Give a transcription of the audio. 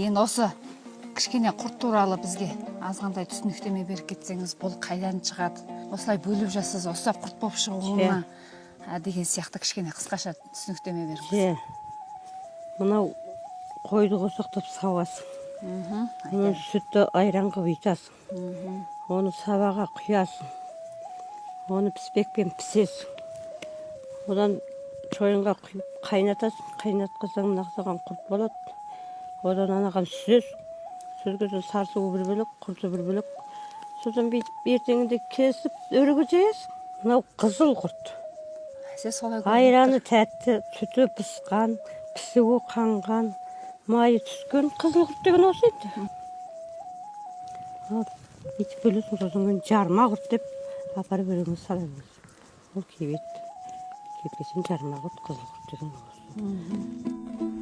енді осы кішкене құрт туралы бізге азғандай түсініктеме беріп кетсеңіз, бұл қайдан шығады, осылай бөліп жасыз, осылай құрт болып шығуына деген сияқты кішкене қысқаша түсініктеме беріңіз. Мынау қойды қосақтап сауасың. Оны сүтті айран қылып ұйтасың. Оны сабаға құясың. Оны піспекпен пісесің. Одан шойынға құйып қайнатасың. Қайнатқызсаң нақсаған құрт болады. Одан анаған сүзесің. Сүзгіден сарысы бір бөлек, құрты бір бөлек. Содан ертеңінде кесіп өріге жаясың. Мынау қызыл құрт. Айраны тәтті, сүті пысқан, пісуі қанған, майы түскен қызыл құрт деген осы еді. Етіп бөлесің, сосын жарма құрт деп апарып өрігіңіз саламыз. Ол кебет. Кепесін жарма құрт, қызыл құрт деген осы.